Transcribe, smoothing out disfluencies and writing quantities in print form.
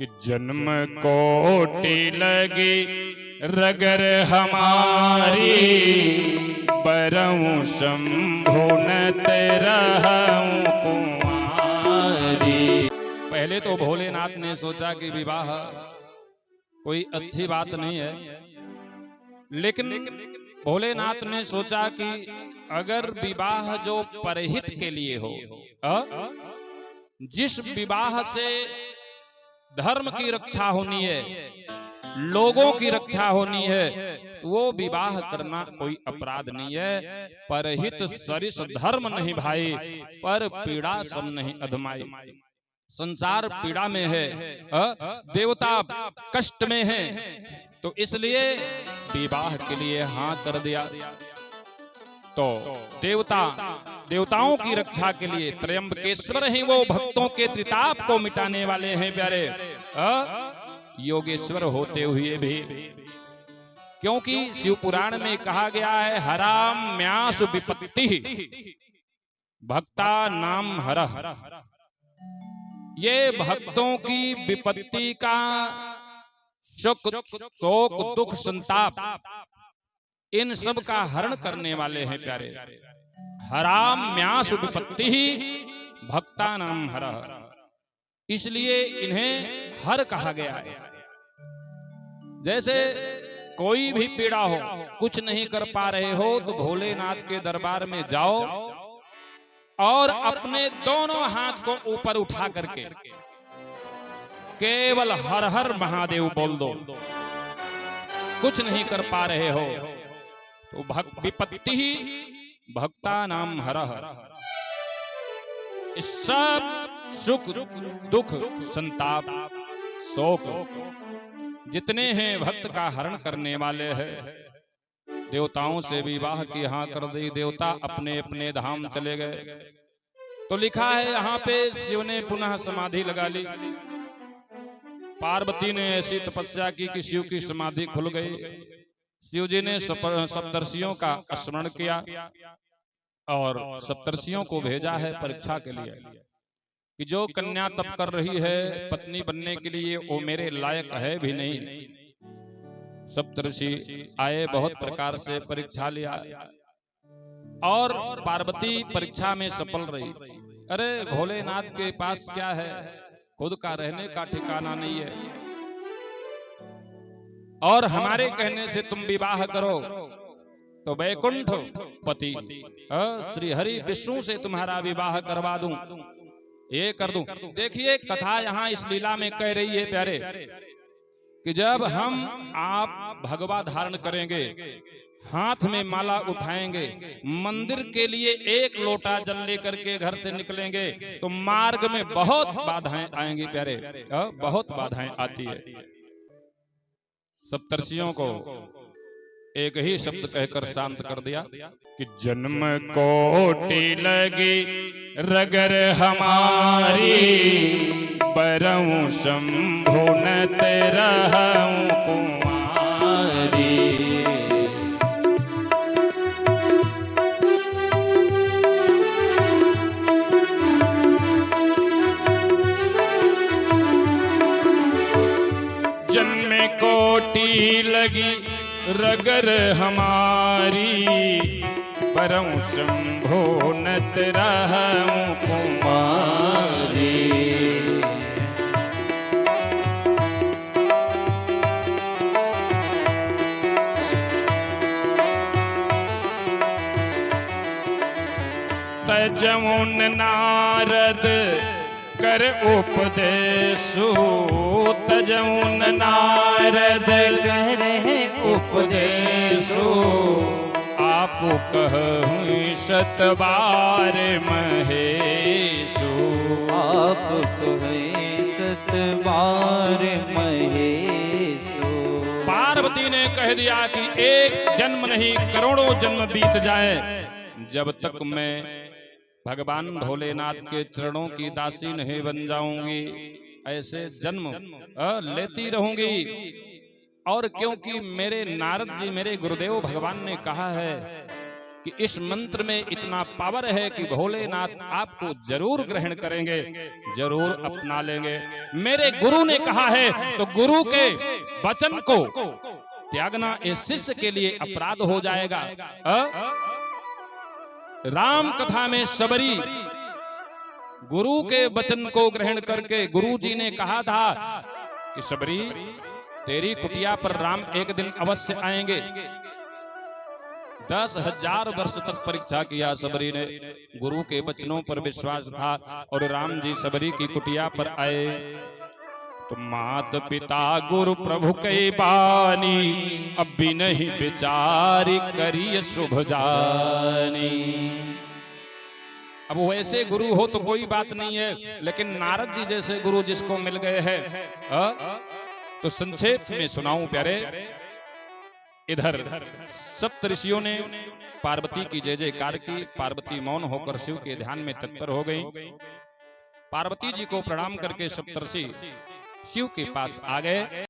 कि जन्म कोटि लगी रगर हमारी, बरऊं शंभु नत रहूं कुंवारी। पहले तो भोलेनाथ ने सोचा कि विवाह कोई अच्छी बात नहीं है, लेकिन भोलेनाथ ने सोचा कि अगर विवाह जो परहित के लिए हो, जिस विवाह से धर्म की रक्षा होनी है, लोगों की रक्षा होनी है, तो वो विवाह करना कोई अपराध नहीं है। परहित सरिस धर्म नहीं भाई, पर पीड़ा सम नहीं अधमाई। संसार पीड़ा में है, देवता कष्ट में है, तो इसलिए विवाह के लिए हाँ कर दिया। तो देवताओं की रक्षा के लिए त्र्यंबकेश्वर ही वो भक्तों के त्रिताप को मिटाने वाले हैं प्यारे, योगेश्वर होते हुए भी। क्योंकि शिव पुराण में कहा गया है, हराम्यास विपत्ति भक्ता नाम हरः। ये भक्तों की विपत्ति का शोक दुख संताप, इन सब का हरण करने वाले हैं प्यारे। हराम्यास विपत्ति ही भक्ता नाम हरः, इसलिए इन्हें हर कहा गया है। जैसे कोई भी पीड़ा हो, कुछ नहीं कर पा रहे हो, तो भोलेनाथ के दरबार में जाओ और अपने दोनों हाथ को ऊपर उठा करके केवल हर हर महादेव बोल दो। कुछ नहीं कर पा रहे हो तो विपत्ति ही भक्ता नाम हरः, इस सब सुख दुख संताप शोक जितने हैं भक्त का हरण करने वाले हैं। देवताओं से विवाह की हाँ कर दी, देवता अपने अपने धाम चले गए। तो लिखा है यहाँ पे शिव ने पुनः समाधि लगा ली। पार्वती ने ऐसी तपस्या की कि शिव की समाधि खुल गई। शिव जी ने सप्तर्षियों का स्मरण किया और सप्तर्षियों को भेजा है परीक्षा के लिए कि जो कन्या तप कर रही है पत्नी बनने के लिए, वो मेरे लायक है भी नहीं। सप्तर्षि आए, बहुत प्रकार से परीक्षा लिया और पार्वती परीक्षा में सफल रही। अरे भोलेनाथ के पास क्या है, खुद का रहने का ठिकाना नहीं है, और हमारे कहने से तुम विवाह करो तो वैकुंठ पति श्री हरि विष्णु से तुम्हारा विवाह करवा दूं, ये कर दूं। देखिए कथा यहाँ इस लीला में कह रही है प्यारे कि जब हम आप भगवा धारण करेंगे, हाथ में माला उठाएंगे, मंदिर के लिए एक लोटा जल लेकर के घर से निकलेंगे, तो मार्ग में बहुत बाधाएं आएंगी प्यारे, बहुत बाधाएं आती है। सप्तर्षियों को एक ही शब्द कहकर शांत कर दिया कि जन्म कोटि लगी रगर हमारी, बरऊं शंभु नत रहूं कुंवारी। जन्म कोटि लगी रगर हमारी, बरऊं शंभु नत रहूं कुंवारी। तजमुन नारद कर उपदेशु, तजमुन नारद कर उपदेशु, आप कहूँ शत बार महेशु, आप कहें सत बार महेशु। पार्वती ने कह दिया कि एक जन्म नहीं करोड़ों जन्म बीत जाए, जब तक मैं भगवान भोलेनाथ के चरणों की दासी नहीं बन जाऊंगी, ऐसे जन्म लेती रहूंगी। और क्योंकि मेरे नारद जी मेरे गुरुदेव भगवान ने कहा है कि इस मंत्र में इतना पावर है कि भोलेनाथ आपको जरूर ग्रहण करेंगे, जरूर अपना लेंगे। मेरे गुरु ने कहा है तो गुरु के वचन को त्यागना इस शिष्य के लिए अपराध हो जाएगा। राम कथा में शबरी गुरु के वचन को ग्रहण करके गुरु जी ने कहा था कि शबरी तेरी कुटिया पर राम एक दिन अवश्य आएंगे। 10,000 वर्ष तक परीक्षा किया शबरी ने, गुरु के वचनों पर विश्वास था और राम जी शबरी की कुटिया पर आए। तो मात पिता गुरु प्रभु के बानी, अब भी नहीं विचार करिए शुभ जानी। अब वैसे गुरु हो तो कोई बात नहीं है, लेकिन नारद जी जैसे गुरु जिसको मिल गए हैं, तो संक्षेप में सुनाऊं प्यारे। इधर सप्तऋषियों ने पार्वती की जय जयकार की। पार्वती मौन होकर शिव के ध्यान में तत्पर हो गई। पार्वती जी को प्रणाम करके सप्तऋषि शिव के पास आ गए।